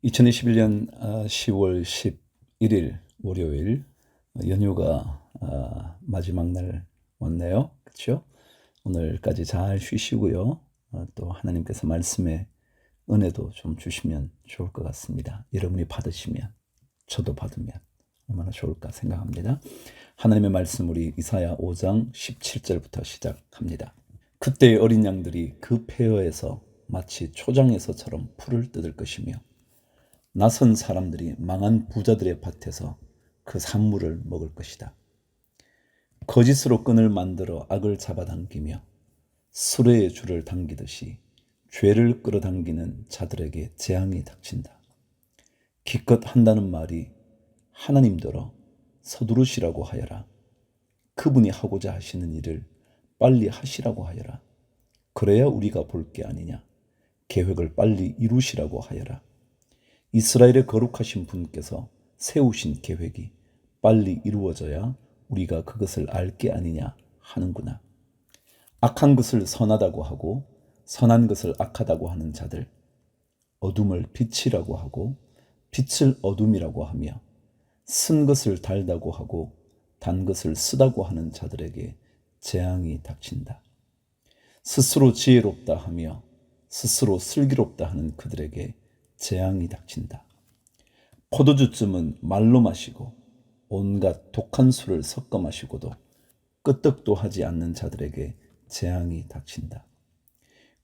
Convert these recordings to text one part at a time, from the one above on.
2021년 10월 11일 월요일, 연휴가 마지막 날 왔네요. 그렇죠? 오늘까지 잘 쉬시고요. 또 하나님께서 말씀의 은혜도 좀 주시면 좋을 것 같습니다. 여러분이 받으시면 저도 받으면 얼마나 좋을까 생각합니다. 하나님의 말씀 우리 이사야 5장 17절부터 시작합니다. 그때의 어린 양들이 그 폐허에서 마치 초장에서처럼 풀을 뜯을 것이며 낯선 사람들이 망한 부자들의 밭에서 그 산물을 먹을 것이다. 거짓으로 끈을 만들어 악을 잡아당기며 수레의 줄을 당기듯이 죄를 끌어당기는 자들에게 재앙이 닥친다. 기껏 한다는 말이 하나님더러 서두르시라고 하여라. 그분이 하고자 하시는 일을 빨리 하시라고 하여라. 그래야 우리가 볼 게 아니냐. 계획을 빨리 이루시라고 하여라. 이스라엘의 거룩하신 분께서 세우신 계획이 빨리 이루어져야 우리가 그것을 알 게 아니냐 하는구나. 악한 것을 선하다고 하고 선한 것을 악하다고 하는 자들, 어둠을 빛이라고 하고 빛을 어둠이라고 하며 쓴 것을 달다고 하고 단 것을 쓰다고 하는 자들에게 재앙이 닥친다. 스스로 지혜롭다 하며 스스로 슬기롭다 하는 그들에게 재앙이 닥친다. 포도주쯤은 말로 마시고 온갖 독한 술을 섞어 마시고도 끄떡도 하지 않는 자들에게 재앙이 닥친다.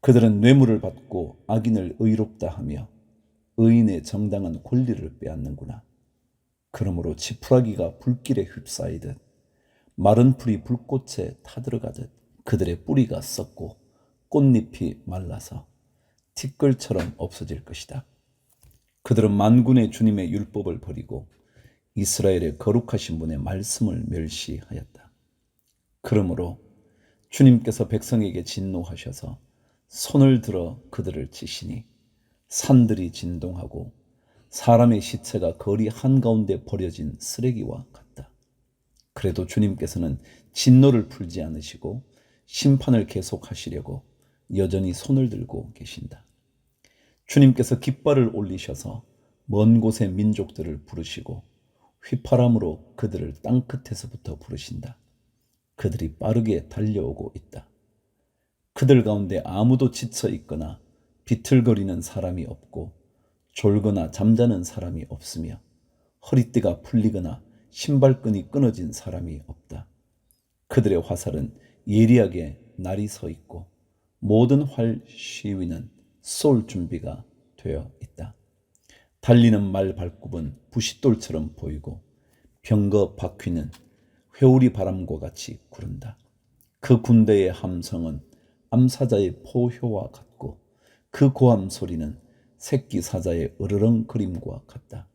그들은 뇌물을 받고 악인을 의롭다 하며 의인의 정당한 권리를 빼앗는구나. 그러므로 지푸라기가 불길에 휩싸이듯 마른 풀이 불꽃에 타들어가듯 그들의 뿌리가 썩고 꽃잎이 말라서 티끌처럼 없어질 것이다. 그들은 만군의 주님의 율법을 버리고 이스라엘의 거룩하신 분의 말씀을 멸시하였다. 그러므로 주님께서 백성에게 진노하셔서 손을 들어 그들을 치시니 산들이 진동하고 사람의 시체가 거리 한가운데 버려진 쓰레기와 같다. 그래도 주님께서는 진노를 풀지 않으시고 심판을 계속하시려고 여전히 손을 들고 계신다. 주님께서 깃발을 올리셔서 먼 곳의 민족들을 부르시고 휘파람으로 그들을 땅끝에서부터 부르신다. 그들이 빠르게 달려오고 있다. 그들 가운데 아무도 지쳐 있거나 비틀거리는 사람이 없고 졸거나 잠자는 사람이 없으며 허리띠가 풀리거나 신발끈이 끊어진 사람이 없다. 그들의 화살은 예리하게 날이 서 있고 모든 활 시위는 쏠 준비가 되어 있다. 달리는 말 발굽은 부싯돌처럼 보이고 병거 바퀴는 회오리 바람과 같이 구른다. 그 군대의 함성은 암사자의 포효와 같고 그 고함 소리는 새끼 사자의 으르렁거림과 같다.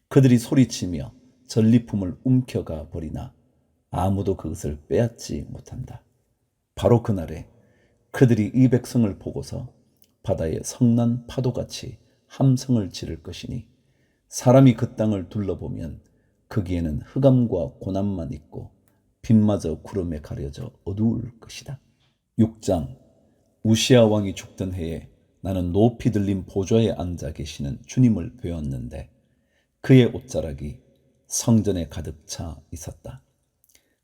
그들이 소리치며 전리품을 움켜가 버리나 아무도 그것을 빼앗지 못한다. 바로 그날에 그들이 이 백성을 보고서 바다의 성난 파도같이 함성을 지를 것이니 사람이 그 땅을 둘러보면 거기에는 흑암과 고난만 있고 빛마저 구름에 가려져 어두울 것이다. 6장. 우시야 왕이 죽던 해에 나는 높이 들린 보좌에 앉아 계시는 주님을 배웠는데 그의 옷자락이 성전에 가득 차 있었다.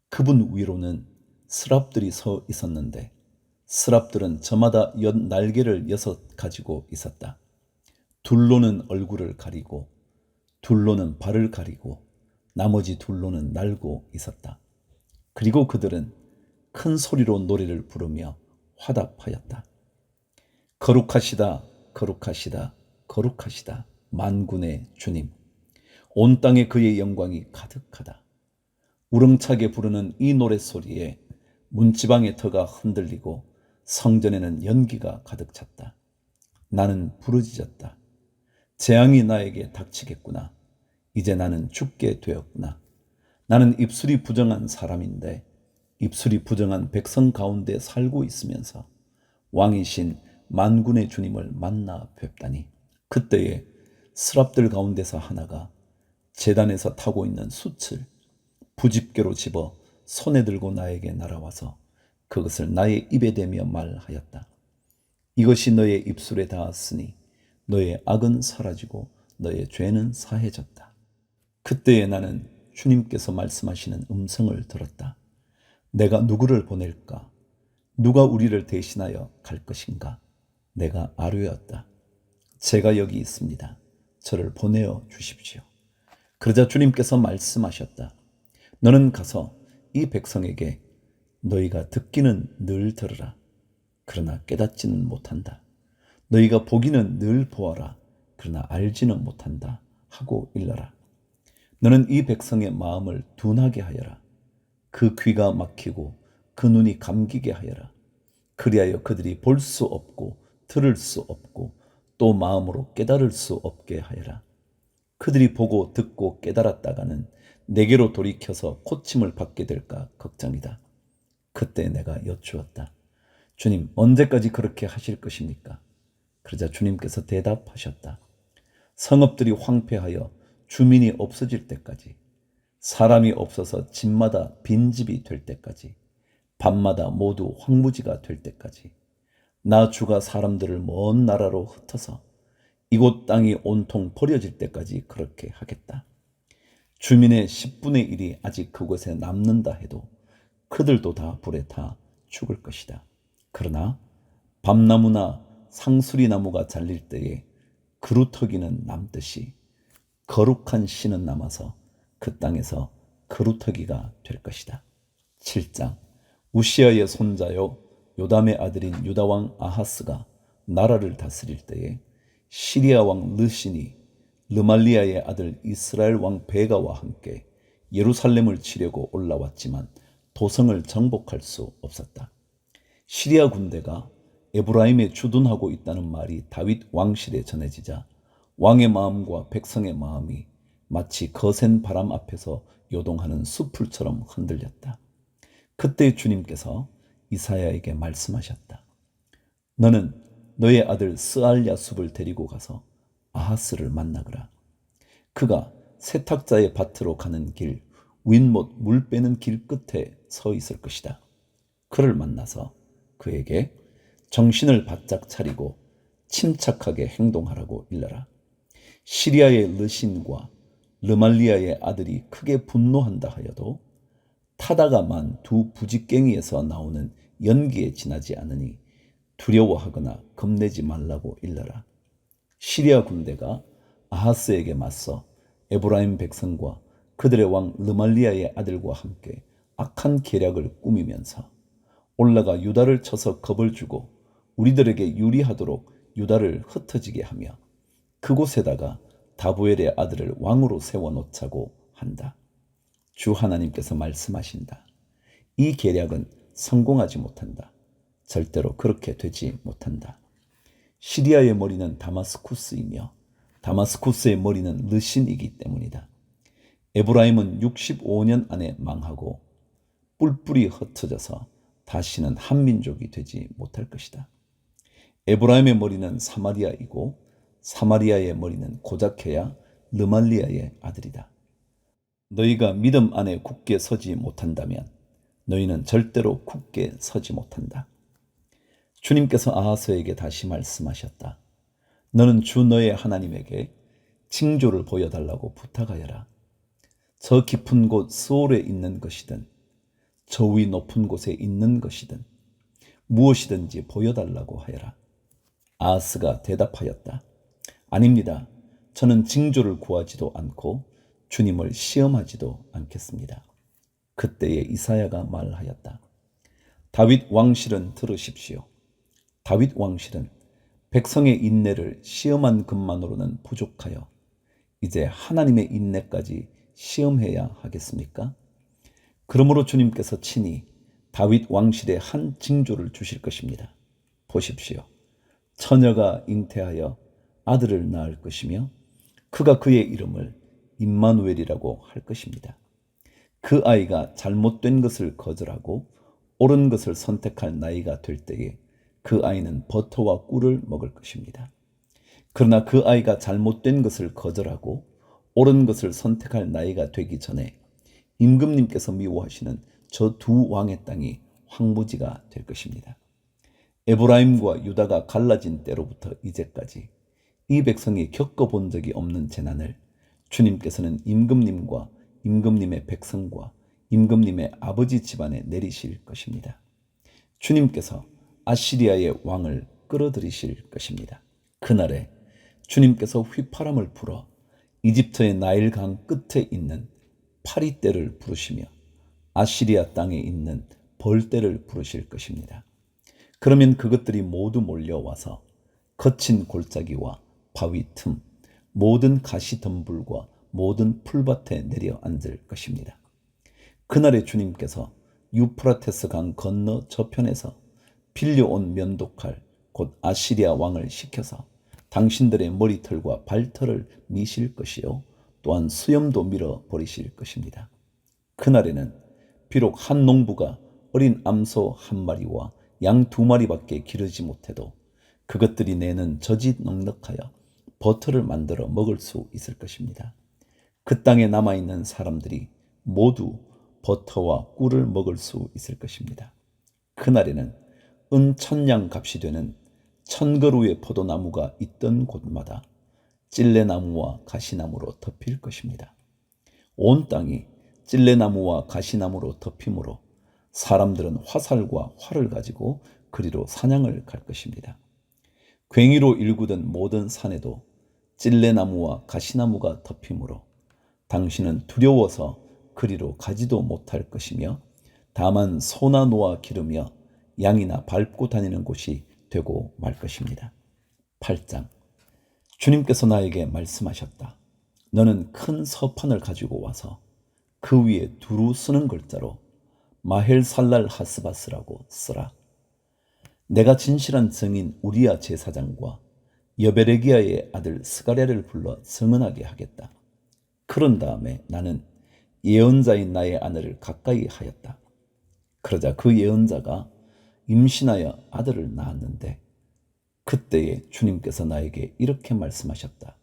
그분 위로는 스랍들이 서 있었는데 스랍들은 저마다 날개를 6 가지고 있었다. 둘로는 얼굴을 가리고 둘로는 발을 가리고 나머지 둘로는 날고 있었다. 그리고 그들은 큰 소리로 노래를 부르며 화답하였다. 거룩하시다, 거룩하시다, 거룩하시다, 만군의 주님. 온 땅에 그의 영광이 가득하다. 우렁차게 부르는 이 노랫소리에 문지방의 터가 흔들리고 성전에는 연기가 가득 찼다. 나는 부르짖었다. 재앙이 나에게 닥치겠구나. 이제 나는 죽게 되었구나. 나는 입술이 부정한 사람인데 입술이 부정한 백성 가운데 살고 있으면서 왕이신 만군의 주님을 만나 뵙다니. 그때에 스랍들 가운데서 하나가 제단에서 타고 있는 숯을 부집게로 집어 손에 들고 나에게 날아와서 그것을 나의 입에 대며 말하였다. 이것이 너의 입술에 닿았으니 너의 악은 사라지고 너의 죄는 사해졌다. 그때에 나는 주님께서 말씀하시는 음성을 들었다. 내가 누구를 보낼까? 누가 우리를 대신하여 갈 것인가? 내가 아뢰었다. 제가 여기 있습니다. 저를 보내어 주십시오. 그러자 주님께서 말씀하셨다. 너는 가서 이 백성에게 너희가 듣기는 늘 들으라. 그러나 깨닫지는 못한다. 너희가 보기는 늘 보아라. 그러나 알지는 못한다. 하고 일러라. 너는 이 백성의 마음을 둔하게 하여라. 그 귀가 막히고 그 눈이 감기게 하여라. 그리하여 그들이 볼 수 없고 들을 수 없고 또 마음으로 깨달을 수 없게 하여라. 그들이 보고 듣고 깨달았다가는 내게로 돌이켜서 고침을 받게 될까 걱정이다. 그때 내가 여쭈었다. 주님, 언제까지 그렇게 하실 것입니까? 그러자 주님께서 대답하셨다. 성읍들이 황폐하여 주민이 없어질 때까지, 사람이 없어서 집마다 빈집이 될 때까지, 밤마다 모두 황무지가 될 때까지, 나 주가 사람들을 먼 나라로 흩어서 이곳 땅이 온통 버려질 때까지 그렇게 하겠다. 주민의 10분의 1이 아직 그곳에 남는다 해도 그들도 다 불에 타 죽을 것이다. 그러나 밤나무나 상수리나무가 잘릴 때에 그루터기는 남듯이 거룩한 씨는 남아서 그 땅에서 그루터기가 될 것이다. 7장. 우시아의 손자요 요담의 아들인 유다왕 아하스가 나라를 다스릴 때에 시리아 왕 르신이 르말리아의 아들 이스라엘 왕 베가와 함께 예루살렘을 치려고 올라왔지만 도성을 정복할 수 없었다. 시리아 군대가 에브라임에 주둔하고 있다는 말이 다윗 왕실에 전해지자 왕의 마음과 백성의 마음이 마치 거센 바람 앞에서 요동하는 숲풀처럼 흔들렸다. 그때 주님께서 이사야에게 말씀하셨다. 너는 너의 아들 스알랴 숲을 데리고 가서 아하스를 만나거라. 그가 세탁자의 밭으로 가는 길, 윗못 물 빼는 길 끝에 서 있을 것이다. 그를 만나서 그에게 정신을 바짝 차리고 침착하게 행동하라고 일러라. 시리아의 르신과 르말리아의 아들이 크게 분노한다 하여도 타다가 만 두 부직갱이에서 나오는 연기에 지나지 않으니 두려워하거나 겁내지 말라고 일러라. 시리아 군대가 아하스에게 맞서 에브라임 백성과 그들의 왕 르말리아의 아들과 함께 악한 계략을 꾸미면서 올라가 유다를 쳐서 겁을 주고 우리들에게 유리하도록 유다를 흩어지게 하며 그곳에다가 다부엘의 아들을 왕으로 세워놓자고 한다. 주 하나님께서 말씀하신다. 이 계략은 성공하지 못한다. 절대로 그렇게 되지 못한다. 시리아의 머리는 다마스쿠스이며 다마스쿠스의 머리는 르신이기 때문이다. 에브라임은 65년 안에 망하고 뿔뿔이 흩어져서 다시는 한 민족이 되지 못할 것이다. 에브라임의 머리는 사마리아이고 사마리아의 머리는 고작해야 르말리아의 아들이다. 너희가 믿음 안에 굳게 서지 못한다면 너희는 절대로 굳게 서지 못한다. 주님께서 아하스에게 다시 말씀하셨다. 너는 주 너의 하나님에게 징조를 보여달라고 부탁하여라. 저 깊은 곳 스올에 있는 것이든 저 위 높은 곳에 있는 것이든 무엇이든지 보여달라고 하여라. 아하스가 대답하였다. 아닙니다. 저는 징조를 구하지도 않고 주님을 시험하지도 않겠습니다. 그때에 이사야가 말하였다. 다윗 왕실은 들으십시오. 다윗 왕실은 백성의 인내를 시험한 것만으로는 부족하여 이제 하나님의 인내까지 시험해야 하겠습니까? 그러므로 주님께서 친히 다윗 왕실에 한 징조를 주실 것입니다. 보십시오. 처녀가 잉태하여 아들을 낳을 것이며 그가 그의 이름을 임마누엘이라고 할 것입니다. 그 아이가 잘못된 것을 거절하고 옳은 것을 선택할 나이가 될 때에 그 아이는 버터와 꿀을 먹을 것입니다. 그러나 그 아이가 잘못된 것을 거절하고 옳은 것을 선택할 나이가 되기 전에 임금님께서 미워하시는 저 두 왕의 땅이 황무지가 될 것입니다. 에브라임과 유다가 갈라진 때로부터 이제까지 이 백성이 겪어본 적이 없는 재난을 주님께서는 임금님과 임금님의 백성과 임금님의 아버지 집안에 내리실 것입니다. 주님께서 아시리아의 왕을 끌어들이실 것입니다. 그날에 주님께서 휘파람을 불어 이집트의 나일강 끝에 있는 파리떼를 부르시며 아시리아 땅에 있는 벌떼를 부르실 것입니다. 그러면 그것들이 모두 몰려와서 거친 골짜기와 바위 틈, 모든 가시덤불과 모든 풀밭에 내려 앉을 것입니다. 그날에 주님께서 유프라테스 강 건너 저편에서 빌려온 면도칼 곧 아시리아 왕을 시켜서 당신들의 머리털과 발털을 미실 것이요 또한 수염도 밀어 버리실 것입니다. 그날에는 비록 한 농부가 어린 암소 한 마리와 양 두 마리밖에 기르지 못해도 그것들이 내는 젖이 넉넉하여 버터를 만들어 먹을 수 있을 것입니다. 그 땅에 남아있는 사람들이 모두 버터와 꿀을 먹을 수 있을 것입니다. 그날에는 은 1000냥 값이 되는 1000그루의 포도나무가 있던 곳마다 찔레나무와 가시나무로 덮일 것입니다. 온 땅이 찔레나무와 가시나무로 덮이므로 사람들은 화살과 활을 가지고 그리로 사냥을 갈 것입니다. 괭이로 일구던 모든 산에도 찔레나무와 가시나무가 덮이므로 당신은 두려워서 그리로 가지도 못할 것이며 다만 소나 노아 기르며 양이나 밟고 다니는 곳이 되고 말 것입니다. 8장. 주님께서 나에게 말씀하셨다. 너는 큰 서판을 가지고 와서 그 위에 두루 쓰는 글자로 마헬살랄 하스바스라고 쓰라. 내가 진실한 증인 우리야 제사장과 여베레기야의 아들 스가랴를 불러 증언하게 하겠다. 그런 다음에 나는 예언자인 나의 아내를 가까이 하였다. 그러자 그 예언자가 임신하여 아들을 낳았는데 그때에 주님께서 나에게 이렇게 말씀하셨다.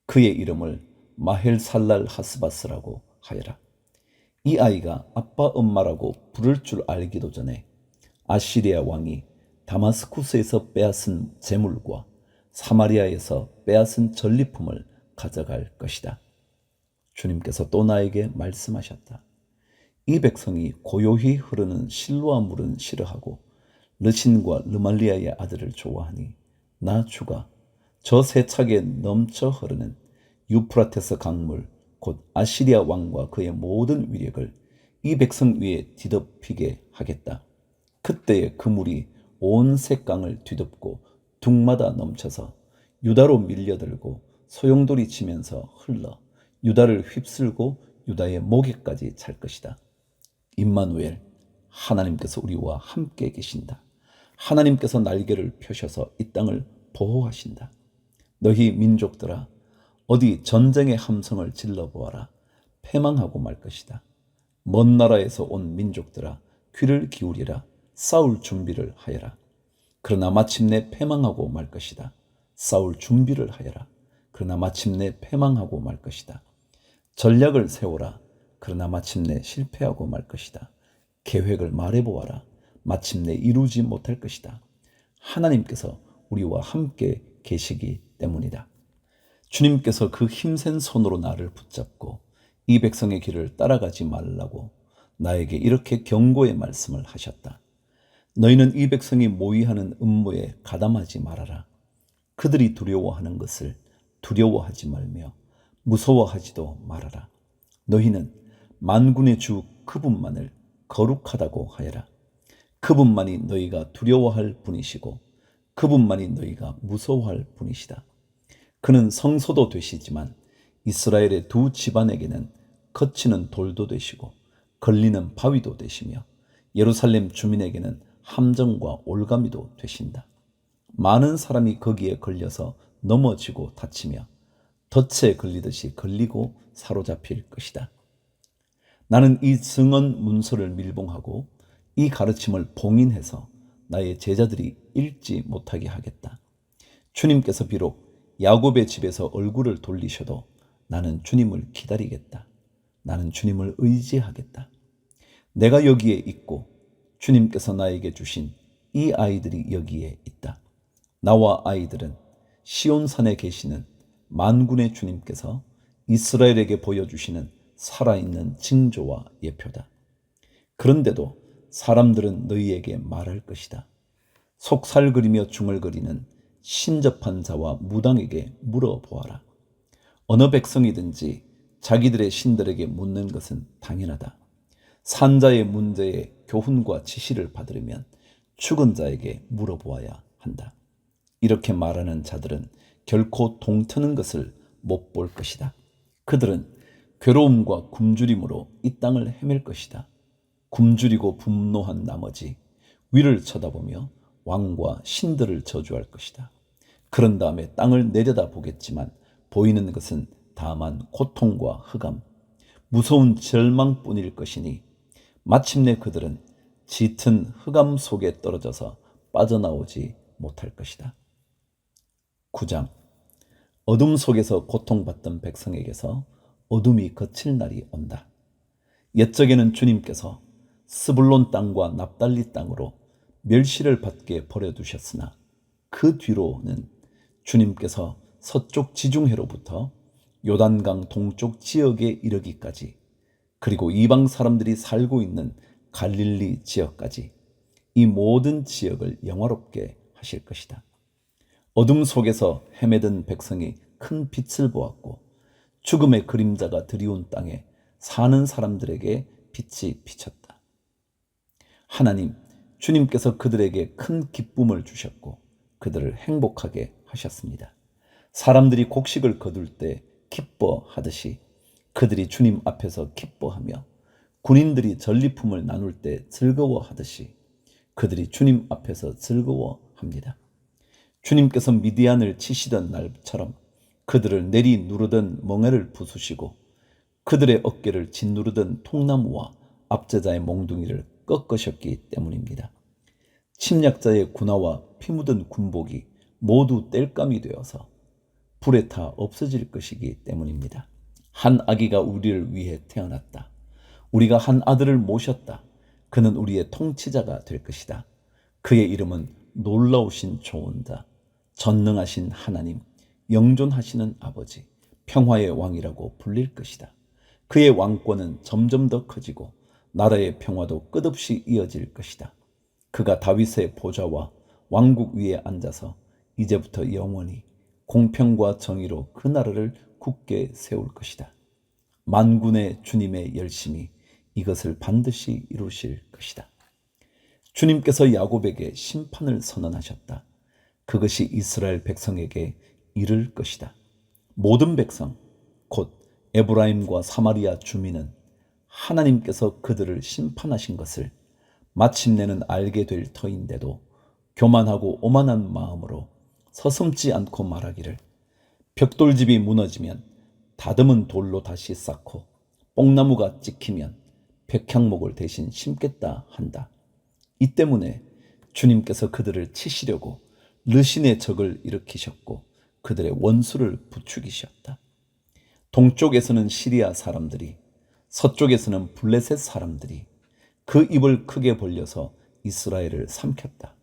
그의 이름을 마헬살랄 하스바스라고 하여라. 이 아이가 아빠 엄마라고 부를 줄 알기도 전에 아시리아 왕이 다마스쿠스에서 빼앗은 재물과 사마리아에서 빼앗은 전리품을 가져갈 것이다. 주님께서 또 나에게 말씀하셨다. 이 백성이 고요히 흐르는 실로아 물은 싫어하고 르신과 르말리아의 아들을 좋아하니 나 주가 저 세차게 넘쳐 흐르는 유프라테스 강물 곧 아시리아 왕과 그의 모든 위력을 이 백성 위에 뒤덮이게 하겠다. 그때에 그 물이 온 색강을 뒤덮고 둑마다 넘쳐서 유다로 밀려들고 소용돌이 치면서 흘러 유다를 휩쓸고 유다의 목에까지 찰 것이다. 임마누엘, 하나님께서 우리와 함께 계신다. 하나님께서 날개를 펴셔서 이 땅을 보호하신다. 너희 민족들아, 어디 전쟁의 함성을 질러보아라. 패망하고 말 것이다. 먼 나라에서 온 민족들아, 귀를 기울이라. 싸울 준비를 하여라. 그러나 마침내 패망하고 말 것이다. 싸울 준비를 하여라. 그러나 마침내 패망하고 말 것이다. 전략을 세워라. 그러나 마침내 실패하고 말 것이다. 계획을 말해보아라. 마침내 이루지 못할 것이다. 하나님께서 우리와 함께 계시기 때문이다. 주님께서 그 힘센 손으로 나를 붙잡고 이 백성의 길을 따라가지 말라고 나에게 이렇게 경고의 말씀을 하셨다. 너희는 이 백성이 모의하는 음모에 가담하지 말아라. 그들이 두려워하는 것을 두려워하지 말며 무서워하지도 말아라. 너희는 만군의 주 그분만을 거룩하다고 하여라. 그분만이 너희가 두려워할 분이시고 그분만이 너희가 무서워할 분이시다. 그는 성소도 되시지만 이스라엘의 두 집안에게는 거치는 돌도 되시고 걸리는 바위도 되시며 예루살렘 주민에게는 함정과 올가미도 되신다. 많은 사람이 거기에 걸려서 넘어지고 다치며 덫에 걸리듯이 걸리고 사로잡힐 것이다. 나는 이 증언 문서를 밀봉하고 이 가르침을 봉인해서 나의 제자들이 읽지 못하게 하겠다. 주님께서 비록 야곱의 집에서 얼굴을 돌리셔도 나는 주님을 기다리겠다. 나는 주님을 의지하겠다. 내가 여기에 있고 주님께서 나에게 주신 이 아이들이 여기에 있다. 나와 아이들은 시온산에 계시는 만군의 주님께서 이스라엘에게 보여주시는 살아있는 징조와 예표다. 그런데도 사람들은 너희에게 말할 것이다. 속살그리며 중얼거리는 신접한 자와 무당에게 물어보아라. 어느 백성이든지 자기들의 신들에게 묻는 것은 당연하다. 산자의 문제에 교훈과 지시를 받으려면 죽은 자에게 물어보아야 한다. 이렇게 말하는 자들은 결코 동트는 것을 못 볼 것이다. 그들은 괴로움과 굶주림으로 이 땅을 헤맬 것이다. 굶주리고 분노한 나머지 위를 쳐다보며 왕과 신들을 저주할 것이다. 그런 다음에 땅을 내려다보겠지만 보이는 것은 다만 고통과 흑암, 무서운 절망뿐일 것이니 마침내 그들은 짙은 흑암 속에 떨어져서 빠져나오지 못할 것이다. 9장. 어둠 속에서 고통받던 백성에게서 어둠이 거칠 날이 온다. 옛적에는 주님께서 스불론 땅과 납달리 땅으로 멸시를 받게 버려두셨으나 그 뒤로는 주님께서 서쪽 지중해로부터 요단강 동쪽 지역에 이르기까지, 그리고 이방 사람들이 살고 있는 갈릴리 지역까지 이 모든 지역을 영화롭게 하실 것이다. 어둠 속에서 헤매던 백성이 큰 빛을 보았고 죽음의 그림자가 드리운 땅에 사는 사람들에게 빛이 비쳤다. 하나님, 주님께서 그들에게 큰 기쁨을 주셨고 그들을 행복하게 하셨습니다. 사람들이 곡식을 거둘 때 기뻐하듯이 그들이 주님 앞에서 기뻐하며 군인들이 전리품을 나눌 때 즐거워하듯이 그들이 주님 앞에서 즐거워합니다. 주님께서 미디안을 치시던 날처럼 그들을 내리 누르던 멍에를 부수시고 그들의 어깨를 짓누르던 통나무와 압제자의 몽둥이를 꺾으셨기 때문입니다. 침략자의 군화와 피 묻은 군복이 모두 땔감이 되어서 불에 타 없어질 것이기 때문입니다. 한 아기가 우리를 위해 태어났다. 우리가 한 아들을 모셨다. 그는 우리의 통치자가 될 것이다. 그의 이름은 놀라우신 조언자, 전능하신 하나님, 영존하시는 아버지, 평화의 왕이라고 불릴 것이다. 그의 왕권은 점점 더 커지고 나라의 평화도 끝없이 이어질 것이다. 그가 다윗의 보좌와 왕국 위에 앉아서 이제부터 영원히 공평과 정의로 그 나라를 굳게 세울 것이다. 만군의 주님의 열심이 이것을 반드시 이루실 것이다. 주님께서 야곱에게 심판을 선언하셨다. 그것이 이스라엘 백성에게 이를 것이다. 모든 백성, 곧 에브라임과 사마리아 주민은 하나님께서 그들을 심판하신 것을 마침내는 알게 될 터인데도 교만하고 오만한 마음으로 서슴지 않고 말하기를, 벽돌집이 무너지면 다듬은 돌로 다시 쌓고 뽕나무가 찍히면 백향목을 대신 심겠다 한다. 이 때문에 주님께서 그들을 치시려고 르신의 적을 일으키셨고 그들의 원수를 부추기셨다. 동쪽에서는 시리아 사람들이, 서쪽에서는 블레셋 사람들이 그 입을 크게 벌려서 이스라엘을 삼켰다.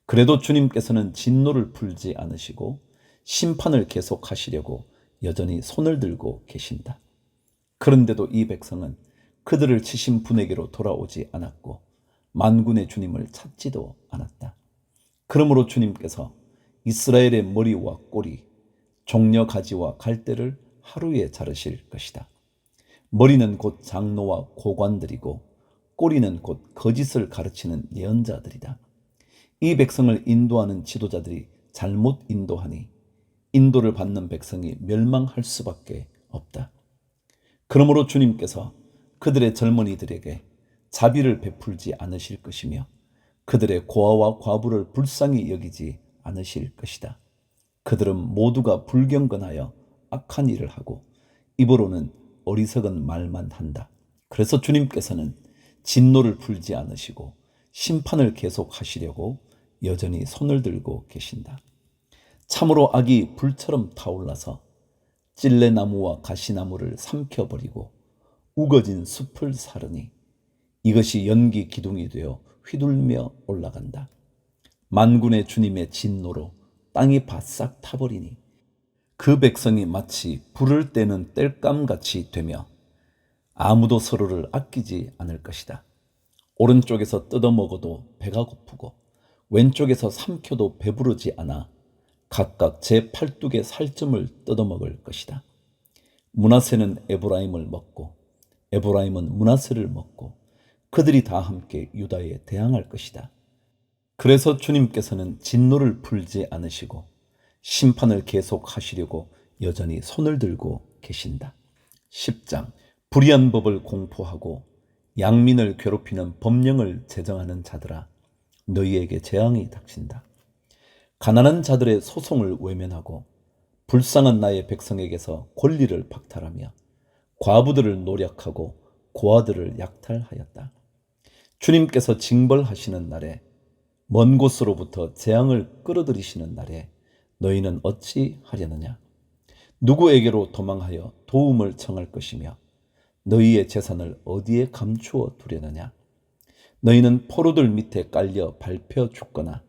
그래도 주님께서는 진노를 풀지 않으시고 심판을 계속하시려고 여전히 손을 들고 계신다. 그런데도 이 백성은 그들을 치신 분에게로 돌아오지 않았고 만군의 주님을 찾지도 않았다. 그러므로 주님께서 이스라엘의 머리와 꼬리, 종려 가지와 갈대를 하루에 자르실 것이다. 머리는 곧 장로와 고관들이고 꼬리는 곧 거짓을 가르치는 예언자들이다. 이 백성을 인도하는 지도자들이 잘못 인도하니 인도를 받는 백성이 멸망할 수밖에 없다. 그러므로 주님께서 그들의 젊은이들에게 자비를 베풀지 않으실 것이며 그들의 고아와 과부를 불쌍히 여기지 않으실 것이다. 그들은 모두가 불경건하여 악한 일을 하고 입으로는 어리석은 말만 한다. 그래서 주님께서는 진노를 풀지 않으시고 심판을 계속하시려고 여전히 손을 들고 계신다. 참으로 악이 불처럼 타올라서 찔레나무와 가시나무를 삼켜버리고 우거진 숲을 사르니 이것이 연기 기둥이 되어 휘둘며 올라간다. 만군의 주님의 진노로 땅이 바싹 타버리니 그 백성이 마치 불을 떼는 땔감같이 되며 아무도 서로를 아끼지 않을 것이다. 오른쪽에서 뜯어먹어도 배가 고프고 왼쪽에서 삼켜도 배부르지 않아 각각 제 팔뚝의 살점을 뜯어먹을 것이다. 므낫세는 에브라임을 먹고 에브라임은 므낫세를 먹고 그들이 다 함께 유다에 대항할 것이다. 그래서 주님께서는 진노를 풀지 않으시고 심판을 계속하시려고 여전히 손을 들고 계신다. 10장 불의한 법을 공포하고 양민을 괴롭히는 법령을 제정하는 자들아, 너희에게 재앙이 닥친다. 가난한 자들의 소송을 외면하고 불쌍한 나의 백성에게서 권리를 박탈하며 과부들을 노략하고 고아들을 약탈하였다. 주님께서 징벌하시는 날에 먼 곳으로부터 재앙을 끌어들이시는 날에 너희는 어찌 하려느냐? 누구에게로 도망하여 도움을 청할 것이며 너희의 재산을 어디에 감추어 두려느냐? 너희는 포로들 밑에 깔려 밟혀 죽거나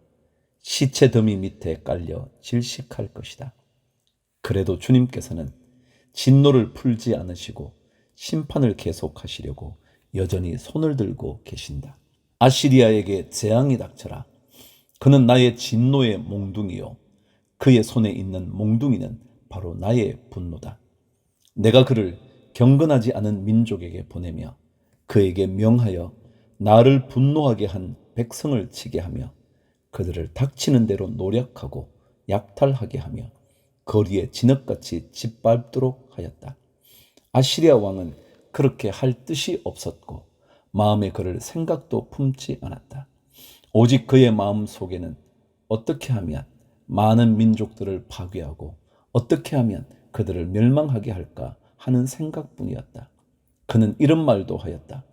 시체 더미 밑에 깔려 질식할 것이다. 그래도 주님께서는 진노를 풀지 않으시고 심판을 계속하시려고 여전히 손을 들고 계신다. 아시리아에게 재앙이 닥쳐라. 그는 나의 진노의 몽둥이요 그의 손에 있는 몽둥이는 바로 나의 분노다. 내가 그를 경건하지 않은 민족에게 보내며 그에게 명하여 나를 분노하게 한 백성을 치게 하며 그들을 닥치는 대로 노략하고 약탈하게 하며 거리에 진흙같이 짓밟도록 하였다. 아시리아 왕은 그렇게 할 뜻이 없었고 마음에 그럴 생각도 품지 않았다. 오직 그의 마음 속에는 어떻게 하면 많은 민족들을 파괴하고 어떻게 하면 그들을 멸망하게 할까 하는 생각뿐이었다. 그는 이런 말도 하였다.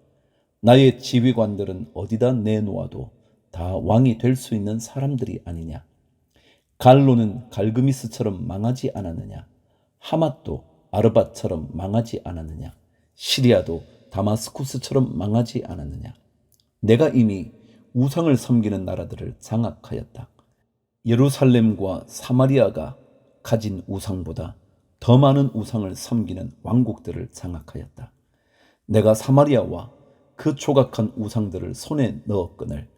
나의 지휘관들은 어디다 내놓아도 다 왕이 될 수 있는 사람들이 아니냐. 갈로는 갈그미스처럼 망하지 않았느냐. 하맛도 아르밧처럼 망하지 않았느냐. 시리아도 다마스쿠스처럼 망하지 않았느냐. 내가 이미 우상을 섬기는 나라들을 장악하였다. 예루살렘과 사마리아가 가진 우상보다 더 많은 우상을 섬기는 왕국들을 장악하였다. 내가 사마리아와 그 조각한 우상들을 손에 넣었거늘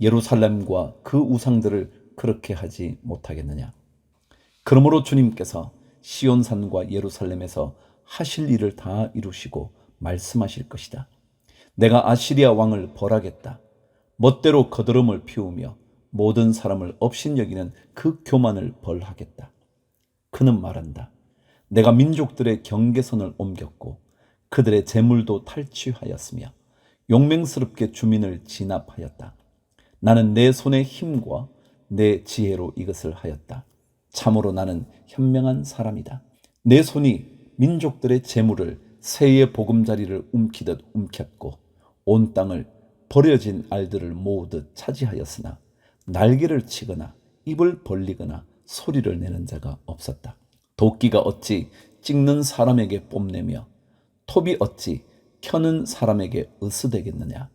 예루살렘과 그 우상들을 그렇게 하지 못하겠느냐. 그러므로 주님께서 시온산과 예루살렘에서 하실 일을 다 이루시고 말씀하실 것이다. 내가 아시리아 왕을 벌하겠다. 멋대로 거드름을 피우며 모든 사람을 업신여기는 그 교만을 벌하겠다. 그는 말한다. 내가 민족들의 경계선을 옮겼고 그들의 재물도 탈취하였으며 용맹스럽게 주민을 진압하였다. 나는 내 손의 힘과 내 지혜로 이것을 하였다. 참으로 나는 현명한 사람이다. 내 손이 민족들의 재물을 새의 보금자리를 움키듯 움켰고 온 땅을 버려진 알들을 모으듯 차지하였으나 날개를 치거나 입을 벌리거나 소리를 내는 자가 없었다. 도끼가 어찌 찍는 사람에게 뽐내며 톱이 어찌 켜는 사람에게 으스대겠느냐.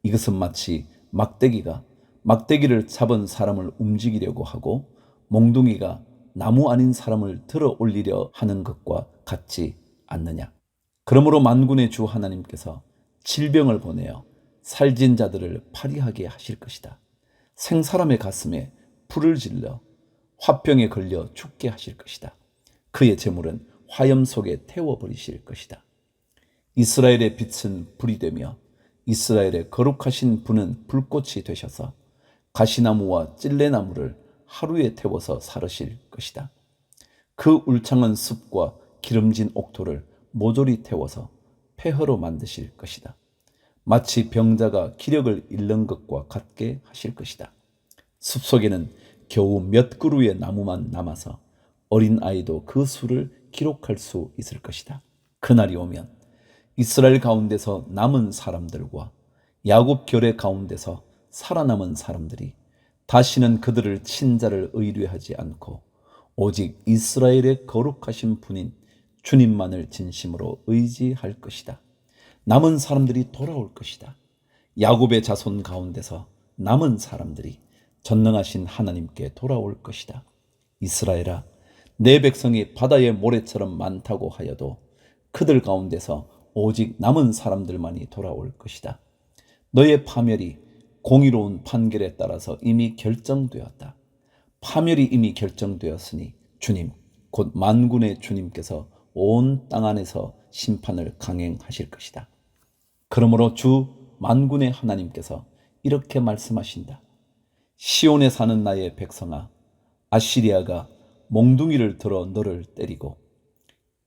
이것은 마치 막대기가 막대기를 잡은 사람을 움직이려고 하고 몽둥이가 나무 아닌 사람을 들어 올리려 하는 것과 같지 않느냐. 그러므로 만군의 주 하나님께서 질병을 보내어 살진 자들을 파리하게 하실 것이다. 생사람의 가슴에 불을 질러 화병에 걸려 죽게 하실 것이다. 그의 재물은 화염 속에 태워버리실 것이다. 이스라엘의 빛은 불이 되며 이스라엘의 거룩하신 분은 불꽃이 되셔서 가시나무와 찔레나무를 하루에 태워서 사르실 것이다. 그 울창한 숲과 기름진 옥토를 모조리 태워서 폐허로 만드실 것이다. 마치 병자가 기력을 잃는 것과 같게 하실 것이다. 숲속에는 겨우 몇 그루의 나무만 남아서 어린 아이도 그 수를 기록할 수 있을 것이다. 그날이 오면 이스라엘 가운데서 남은 사람들과 야곱 결의 가운데서 살아남은 사람들이 다시는 그들을 친자를 의뢰하지 않고 오직 이스라엘의 거룩하신 분인 주님만을 진심으로 의지할 것이다. 남은 사람들이 돌아올 것이다. 야곱의 자손 가운데서 남은 사람들이 전능하신 하나님께 돌아올 것이다. 이스라엘아, 내 백성이 바다의 모래처럼 많다고 하여도 그들 가운데서 오직 남은 사람들만이 돌아올 것이다. 너의 파멸이 공의로운 판결에 따라서 이미 결정되었다. 파멸이 이미 결정되었으니 주님, 곧 만군의 주님께서 온 땅 안에서 심판을 강행하실 것이다. 그러므로 주 만군의 하나님께서 이렇게 말씀하신다. 시온에 사는 나의 백성아, 아시리아가 몽둥이를 들어 너를 때리고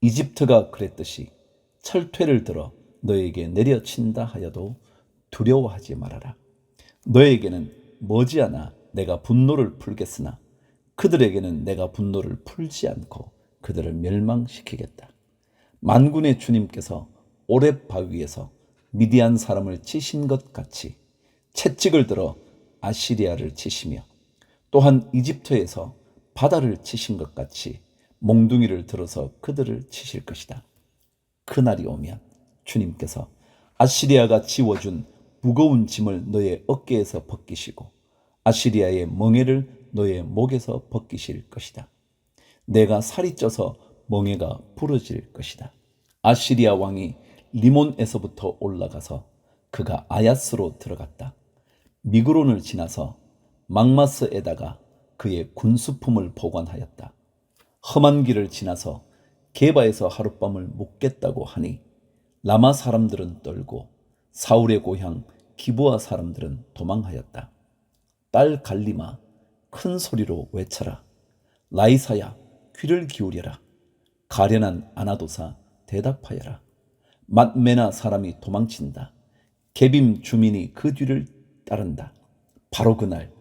이집트가 그랬듯이 철퇴를 들어 너에게 내려친다 하여도 두려워하지 말아라. 너에게는 머지않아 내가 분노를 풀겠으나 그들에게는 내가 분노를 풀지 않고 그들을 멸망시키겠다. 만군의 주님께서 오렙 바위에서 미디안 사람을 치신 것 같이 채찍을 들어 아시리아를 치시며 또한 이집트에서 바다를 치신 것 같이 몽둥이를 들어서 그들을 치실 것이다. 그날이 오면 주님께서 아시리아가 지워준 무거운 짐을 너의 어깨에서 벗기시고 아시리아의 멍에를 너의 목에서 벗기실 것이다. 내가 살이 쪄서 멍에가 부러질 것이다. 아시리아 왕이 리몬에서부터 올라가서 그가 아야스로 들어갔다. 미그론을 지나서 막마스에다가 그의 군수품을 보관하였다. 험한 길을 지나서 게바에서 하룻밤을 묵겠다고 하니 라마 사람들은 떨고 사울의 고향 기브아 사람들은 도망하였다. 딸 갈리마, 큰 소리로 외쳐라. 라이사야, 귀를 기울여라. 가련한 아나도사, 대답하여라. 맛메나 사람이 도망친다. 게빔 주민이 그 뒤를 따른다. 바로 그날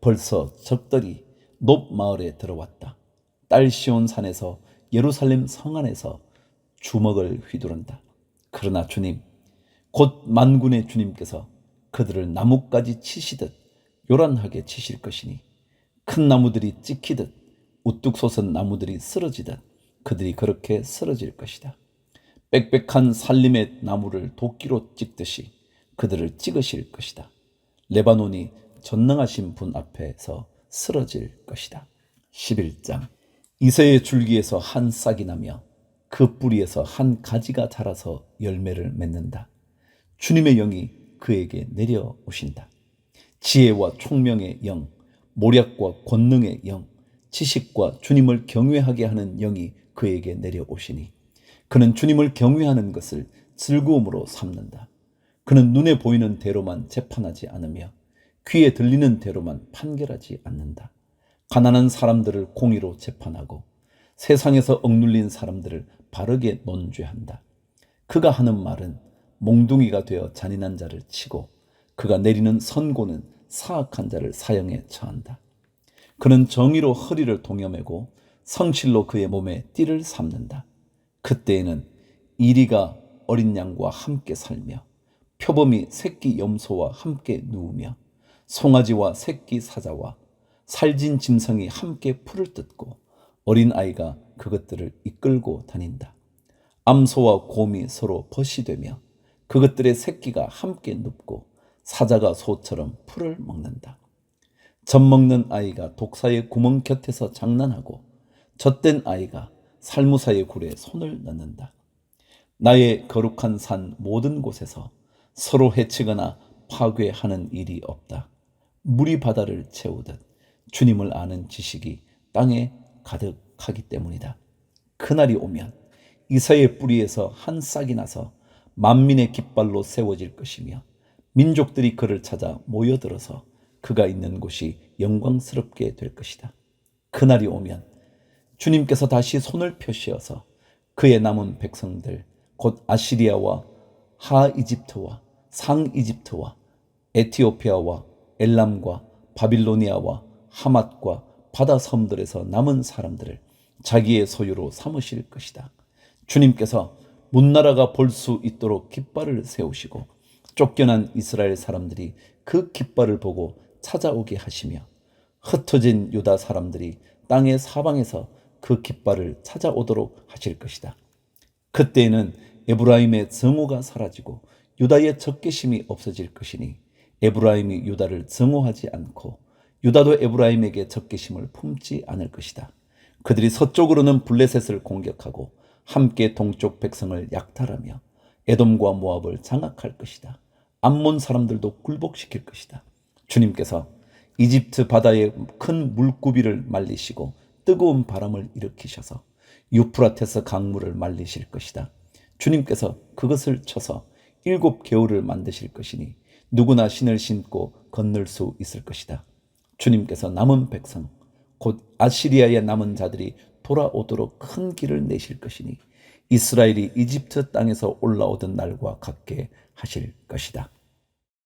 벌써 적들이 높 마을에 들어왔다. 딸 시온 산에서 예루살렘 성 안에서 주먹을 휘두른다. 그러나 주님, 곧 만군의 주님께서 그들을 나뭇가지 치시듯 요란하게 치실 것이니 큰 나무들이 찍히듯 우뚝 솟은 나무들이 쓰러지듯 그들이 그렇게 쓰러질 것이다. 빽빽한 살림의 나무를 도끼로 찍듯이 그들을 찍으실 것이다. 레바논이 전능하신 분 앞에서 쓰러질 것이다. 11장. 이새의 줄기에서 한 싹이 나며 그 뿌리에서 한 가지가 자라서 열매를 맺는다. 주님의 영이 그에게 내려오신다. 지혜와 총명의 영, 모략과 권능의 영, 지식과 주님을 경외하게 하는 영이 그에게 내려오시니 그는 주님을 경외하는 것을 즐거움으로 삼는다. 그는 눈에 보이는 대로만 재판하지 않으며 귀에 들리는 대로만 판결하지 않는다. 가난한 사람들을 공의로 재판하고 세상에서 억눌린 사람들을 바르게 논죄한다. 그가 하는 말은 몽둥이가 되어 잔인한 자를 치고 그가 내리는 선고는 사악한 자를 사형에 처한다. 그는 정의로 허리를 동여매고 성실로 그의 몸에 띠를 삼는다. 그때에는 이리가 어린 양과 함께 살며 표범이 새끼 염소와 함께 누우며 송아지와 새끼 사자와 살진 짐승이 함께 풀을 뜯고 어린아이가 그것들을 이끌고 다닌다. 암소와 곰이 서로 벗이 되며 그것들의 새끼가 함께 눕고 사자가 소처럼 풀을 먹는다. 젖 먹는 아이가 독사의 구멍 곁에서 장난하고 젖된 아이가 살무사의 굴에 손을 넣는다. 나의 거룩한 산 모든 곳에서 서로 해치거나 파괴하는 일이 없다. 물이 바다를 채우듯 주님을 아는 지식이 땅에 가득하기 때문이다. 그날이 오면 이새의 뿌리에서 한 싹이 나서 만민의 깃발로 세워질 것이며 민족들이 그를 찾아 모여들어서 그가 있는 곳이 영광스럽게 될 것이다. 그날이 오면 주님께서 다시 손을 펴시어서 그의 남은 백성들 곧 아시리아와 하이집트와 상이집트와 에티오피아와 엘람과 바빌로니아와 하맛과 바다 섬들에서 남은 사람들을 자기의 소유로 삼으실 것이다. 주님께서 문나라가 볼 수 있도록 깃발을 세우시고 쫓겨난 이스라엘 사람들이 그 깃발을 보고 찾아오게 하시며 흩어진 유다 사람들이 땅의 사방에서 그 깃발을 찾아오도록 하실 것이다. 그때에는 에브라임의 증오가 사라지고 유다의 적개심이 없어질 것이니 에브라임이 유다를 증오하지 않고 유다도 에브라임에게 적개심을 품지 않을 것이다. 그들이 서쪽으로는 블레셋을 공격하고 함께 동쪽 백성을 약탈하며 에돔과 모압을 장악할 것이다. 암몬 사람들도 굴복시킬 것이다. 주님께서 이집트 바다에 큰 물고비를 말리시고 뜨거운 바람을 일으키셔서 유프라테스 강물을 말리실 것이다. 주님께서 그것을 쳐서 7개울을 만드실 것이니 누구나 신을 신고 건널 수 있을 것이다. 주님께서 남은 백성 곧 아시리아의 남은 자들이 돌아오도록 큰 길을 내실 것이니 이스라엘이 이집트 땅에서 올라오던 날과 같게 하실 것이다.